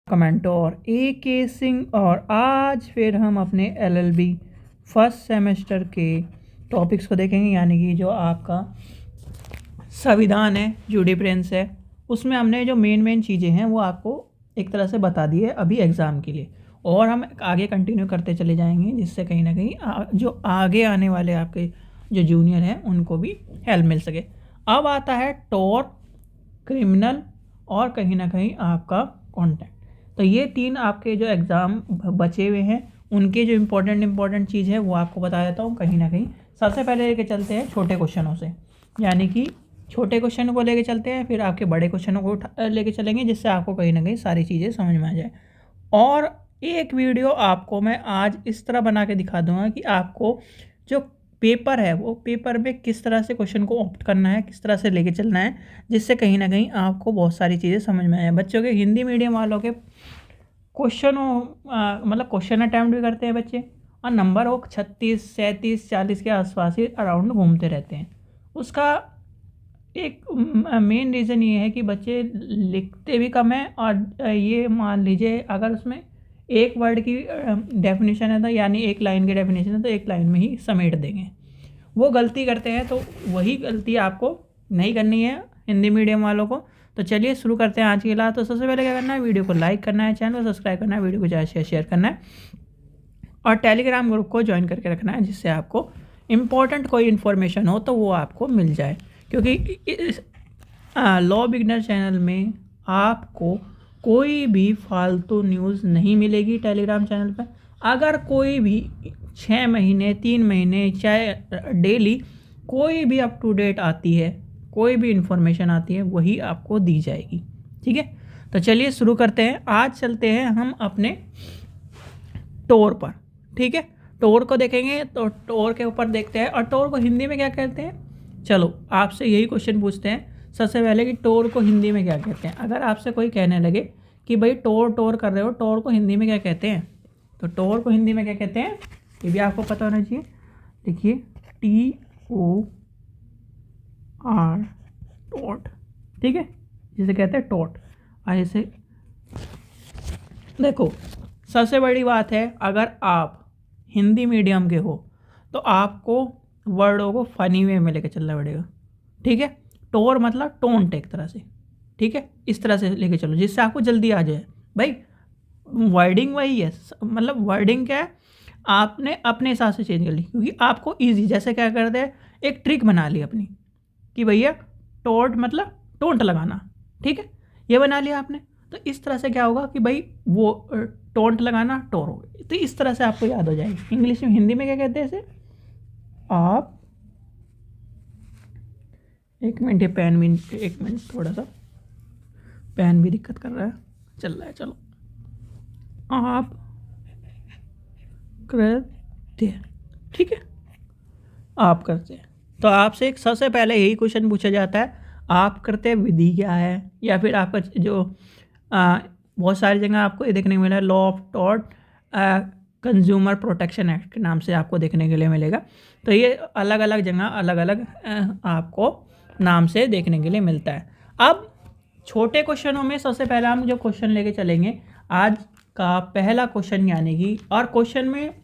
कमेंटोर AK Singh और आज फिर हम अपने LLB फर्स्ट सेमेस्टर के टॉपिक्स को देखेंगे, यानी कि जो आपका संविधान है, जूडिप्रेंस है, उसमें हमने जो मेन चीज़ें हैं वो आपको एक तरह से बता दी है अभी एग्ज़ाम के लिए, और हम आगे कंटिन्यू करते चले जाएंगे, जिससे कहीं ना कहीं जो आगे आने वाले आपके जो जूनियर हैं उनको भी हेल्प मिल सके। अब आता है टॉर, क्रिमिनल और कहीं ना कहीं आपका कॉन्टैक्ट। तो ये तीन आपके जो एग्ज़ाम बचे हुए हैं उनके जो इम्पोर्टेंट चीज़ है वो आपको बता देता हूँ कहीं ना कहीं। सबसे पहले लेके चलते हैं छोटे क्वेश्चनों से, यानी कि छोटे क्वेश्चन को लेके चलते हैं, फिर आपके बड़े क्वेश्चनों को लेके चलेंगे, जिससे आपको कहीं ना कहीं सारी चीज़ें समझ में आ जाए। और एक वीडियो आपको मैं आज इस तरह बना के दिखा दूँगा कि आपको जो पेपर है वो पेपर में किस तरह से क्वेश्चन को ऑप्ट करना है, किस तरह से लेके चलना है, जिससे कहीं ना कहीं आपको बहुत सारी चीज़ें समझ में आए। बच्चों के हिंदी मीडियम वालों के क्वेश्चन अटैम्प्ट भी करते हैं बच्चे, और नंबर वो 36, 37, 40 के आसपास ही अराउंड घूमते रहते हैं। उसका एक मेन रीज़न ये है कि बच्चे लिखते भी कम है, और ये मान लीजिए अगर उसमें एक वर्ड की डेफिनेशन है तो यानी एक लाइन की डेफिनेशन है तो एक लाइन में ही समेट देंगे, वो गलती करते हैं। तो वही गलती आपको नहीं करनी है हिंदी मीडियम वालों को। तो चलिए शुरू करते हैं आज की क्लास। तो सबसे पहले क्या करना है, वीडियो को लाइक करना है, चैनल को सब्सक्राइब करना है, वीडियो को ज़्यादा शेयर करना है, और टेलीग्राम ग्रुप को ज्वाइन करके रखना है, जिससे आपको इम्पोर्टेंट कोई इन्फॉर्मेशन हो तो वो आपको मिल जाए। क्योंकि इस लॉ बिगनर चैनल में आपको कोई भी फालतू न्यूज़ नहीं मिलेगी टेलीग्राम चैनल पर। अगर कोई भी 6 महीने 3 महीने चाहे डेली कोई भी अप टू डेट आती है, कोई भी इन्फॉर्मेशन आती है, वही आपको दी जाएगी। ठीक है, तो चलिए शुरू करते हैं। आज चलते हैं हम अपने टोर पर। ठीक है, टोर को देखेंगे तो टोर के ऊपर देखते हैं, और टोर को हिंदी में क्या कहते हैं। चलो आपसे यही क्वेश्चन पूछते हैं सबसे पहले कि टोर को हिंदी में क्या कहते हैं। अगर आपसे कोई कहने लगे कि भाई टोर कर रहे हो, टोर को हिंदी में क्या कहते हैं, तो टोर को हिंदी में क्या कहते हैं ये भी आपको पता होना चाहिए। देखिए TOR, टोट। ठीक है, जिसे कहते हैं टोट। ऐसे देखो, सबसे बड़ी बात है, अगर आप हिंदी मीडियम के हो तो आपको वर्डों को फनी वे में लेके चलना पड़ेगा। ठीक है, टोर मतलब टोंट एक तरह से। ठीक है, इस तरह से लेके चलो जिससे आपको जल्दी आ जाए। भाई वर्डिंग वही है, मतलब वर्डिंग क्या है आपने अपने हिसाब से चेंज कर ली, क्योंकि आपको ईजी, जैसे क्या करते हैं एक ट्रिक बना ली अपनी कि भैया टोट मतलब टोंट लगाना। ठीक है, ये बना लिया आपने, तो इस तरह से क्या होगा कि भाई वो टोंट लगाना टोर हो गई। तो इस तरह से आपको याद हो जाएगी। इंग्लिश में, हिंदी में क्या कहते हैं इसे, आप एक मिनट, ये पेन भी, एक मिनट, थोड़ा सा पेन भी दिक्कत कर रहा है, चल रहा है। चलो, आप करते हैं। ठीक है, आप करते हैं, तो आपसे एक सबसे पहले यही क्वेश्चन पूछा जाता है, आप करते विधि क्या है, या फिर आपका जो बहुत सारी जगह आपको ये देखने को मिला है law of tort consumer protection act के नाम से आपको देखने के लिए मिलेगा। तो ये अलग अलग जगह अलग अलग आपको नाम से देखने के लिए मिलता है। अब छोटे क्वेश्चनों में सबसे पहला हम जो क्वेश्चन लेके चलेंगे आज का पहला क्वेश्चन, यानी कि, और क्वेश्चन में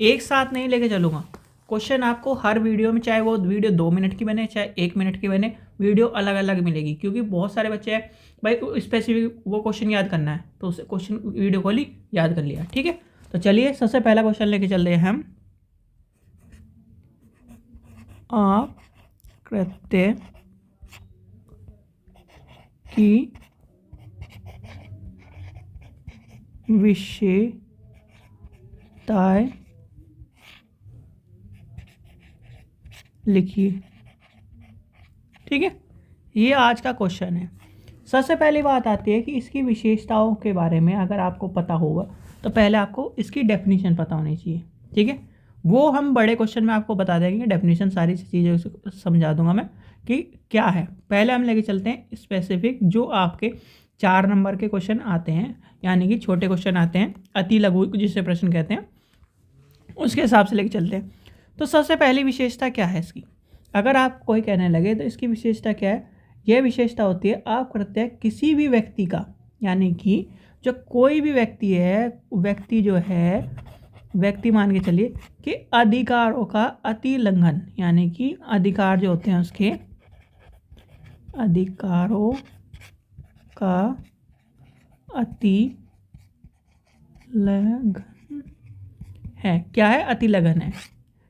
एक साथ नहीं लेके चलूँगा, क्वेश्चन आपको हर वीडियो में, चाहे वो वीडियो 2 मिनट की बने चाहे 1 मिनट की बने, वीडियो अलग अलग मिलेगी। क्योंकि बहुत सारे बच्चे हैं भाई स्पेसिफिक वो क्वेश्चन याद करना है, तो उसे क्वेश्चन वीडियो को याद कर लिया। ठीक है, तो चलिए सबसे पहला क्वेश्चन लेके चल रहे हैं हम। आप कृत्य की विशेषताएं लिखिए। ठीक है, ये आज का क्वेश्चन है। सबसे पहली बात आती है कि इसकी विशेषताओं के बारे में अगर आपको पता होगा तो पहले आपको इसकी डेफिनेशन पता होनी चाहिए। ठीक है, वो हम बड़े क्वेश्चन में आपको बता देंगे, डेफिनेशन सारी चीज़ें समझा दूंगा मैं कि क्या है। पहले हम लेके चलते हैं स्पेसिफिक जो आपके 4 नंबर के क्वेश्चन आते हैं, यानी कि छोटे क्वेश्चन आते हैं, अति लघु जिसे प्रश्न कहते हैं, उसके हिसाब से लेके चलते हैं। तो सबसे पहली विशेषता क्या है इसकी, अगर आप कोई कहने लगे तो इसकी विशेषता क्या है। यह विशेषता होती है आप करते हैं किसी भी व्यक्ति का, यानी कि जो कोई भी व्यक्ति है, व्यक्ति जो है, व्यक्ति मान के चलिए कि अधिकारों का अतिलंघन, यानी कि अधिकार जो होते हैं उसके अधिकारों का अतिलंघन है। क्या है? अतिलंघन है।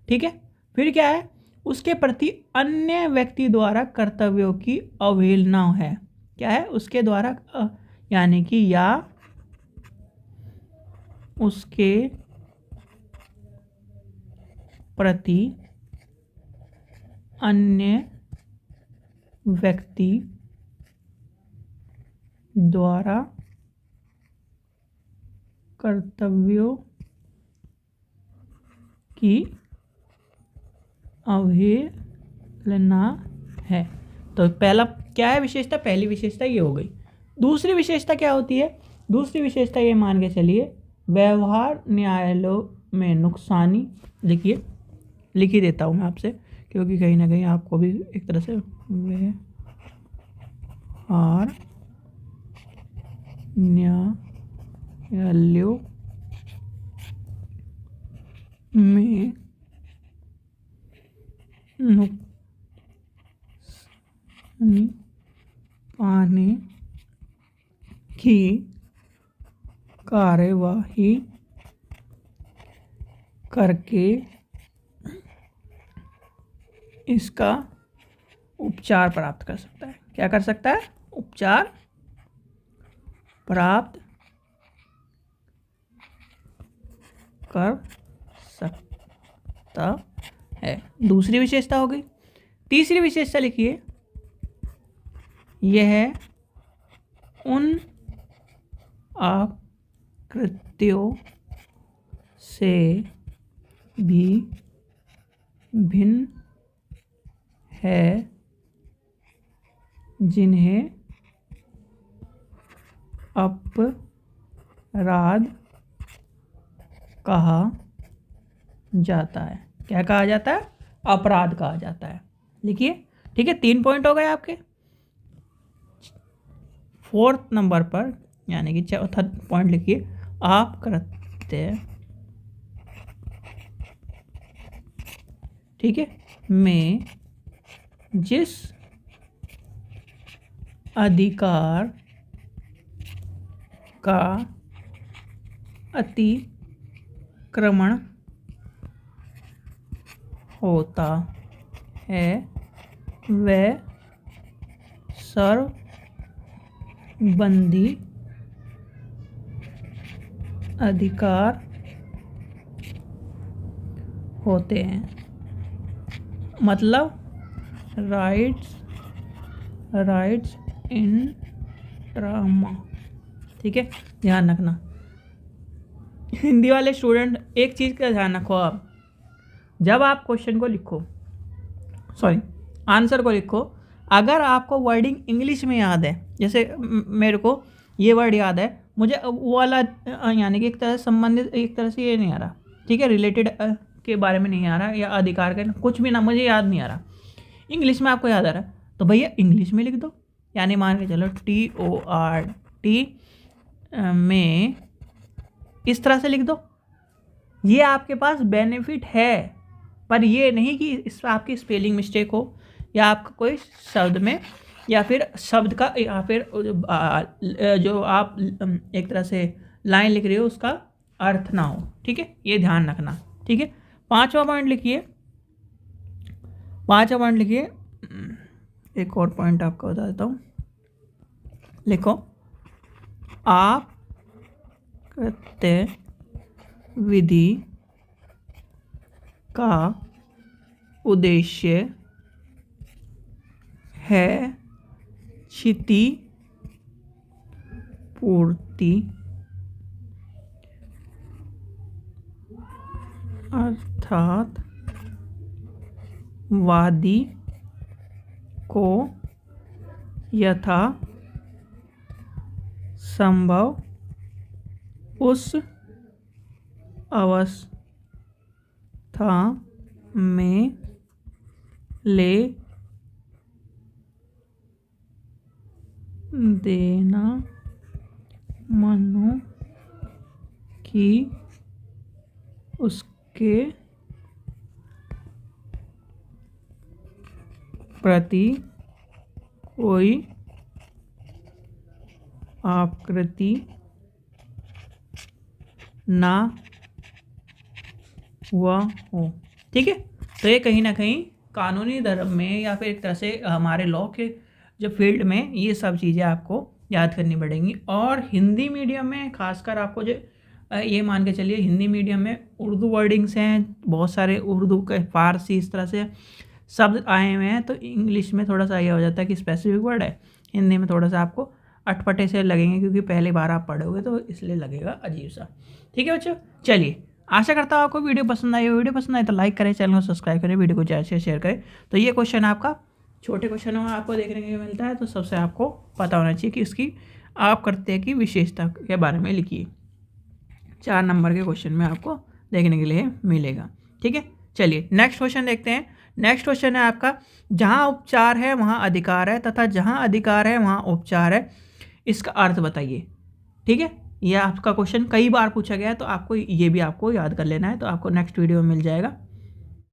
ठीक है, फिर क्या है? उसके प्रति अन्य व्यक्ति द्वारा कर्तव्यों की अवहेलना है। क्या है? उसके द्वारा यानी कि या उसके प्रति अन्य व्यक्ति द्वारा कर्तव्यों की अवहेलना है। तो पहला क्या है विशेषता? पहली विशेषता ये हो गई। दूसरी विशेषता क्या होती है? दूसरी विशेषता ये मान के चलिए, व्यवहार न्यायालयों में नुकसानी। लिखिए, लिख ही देता हूँ मैं आपसे, क्योंकि कहीं ना कहीं आपको भी एक तरह से व्यवहार न्यायालयों में नुकसानी पाने की कार्यवाही करके इसका उपचार प्राप्त कर सकता है। क्या कर सकता है? उपचार प्राप्त कर सकता है। दूसरी विशेषता हो गई। तीसरी विशेषता लिखिए, यह उन आकृतियों से भी भिन्न है जिन्हें अपराध कहा जाता है। क्या कहा जाता है? अपराध कहा जाता है। लिखिए, ठीक है, 3 पॉइंट हो गए आपके। फोर्थ नंबर पर यानी कि चौथा पॉइंट लिखिए, आप कृत्य, ठीक है, में जिस अधिकार का अतिक्रमण होता है वह सर्वबंधी अधिकार होते हैं। मतलब राइट्स इन ड्रामा। ठीक है, ध्यान रखना। हिंदी वाले स्टूडेंट एक चीज़ का ध्यान रखो, आप जब आप क्वेश्चन को लिखो, सॉरी आंसर को लिखो, अगर आपको वर्डिंग इंग्लिश में याद है, जैसे मेरे को ये वर्ड याद है, मुझे वो वाला यानी कि एक तरह से संबंधित, एक तरह से ये नहीं आ रहा, ठीक है, रिलेटेड के बारे में नहीं आ रहा, या अधिकार के कुछ भी ना, मुझे याद नहीं आ रहा, इंग्लिश में आपको याद आ रहा है, तो भैया इंग्लिश में लिख दो। यानी मान के चलो TORT में इस तरह से लिख दो। ये आपके पास बेनिफिट है, पर ये नहीं कि इस आपकी स्पेलिंग मिस्टेक हो, या आपका कोई शब्द में, या फिर शब्द का, या फिर जो आप एक तरह से लाइन लिख रहे हो उसका अर्थ ना हो। ठीक है, ये ध्यान रखना। ठीक है, पांचवा पॉइंट लिखिए, एक और पॉइंट आपको बता देता हूँ। लिखो, आप कृत्य विधि का उद्देश्य है क्षति पूर्ति, अर्थात वादी को यथा संभव उस अवस्था में ले देना मनु कि उसके प्रति कोई आकृति ना हुआ हो। ठीक है, तो ये कहीं ना कहीं कानूनी धर्म में या फिर एक तरह से हमारे लॉ के जो फील्ड में ये सब चीज़ें आपको याद करनी पड़ेंगी। और हिंदी मीडियम में खासकर आपको जो ये मान के चलिए, हिंदी मीडियम में उर्दू वर्डिंग्स हैं बहुत सारे, उर्दू के फारसी इस तरह से शब्द आए हुए हैं, तो इंग्लिश में थोड़ा सा ये हो जाता है कि स्पेसिफिक वर्ड है, हिंदी में थोड़ा सा आपको अटपटे से लगेंगे क्योंकि पहली बार आप पढ़ोगे तो इसलिए लगेगा अजीब सा। ठीक है बच्चों, चलिए आशा करता हूँ आपको वीडियो पसंद आई हो। वीडियो पसंद आए तो लाइक करें, चैनल को सब्सक्राइब करें, वीडियो को ज़्यादा से शेयर करें। तो ये क्वेश्चन आपका छोटे क्वेश्चनों में आपको देखने को मिलता है, तो सबसे आपको पता होना चाहिए कि इसकी आप करते की विशेषता के बारे में लिखिए। 4 नंबर के क्वेश्चन में आपको देखने के लिए मिलेगा। ठीक है, चलिए नेक्स्ट क्वेश्चन देखते हैं। नेक्स्ट क्वेश्चन है आपका, जहाँ उपचार है वहाँ अधिकार है तथा जहाँ अधिकार है वहाँ उपचार है, इसका अर्थ बताइए। ठीक है, यह आपका क्वेश्चन कई बार पूछा गया है, तो आपको ये भी आपको याद कर लेना है, तो आपको नेक्स्ट वीडियो में मिल जाएगा।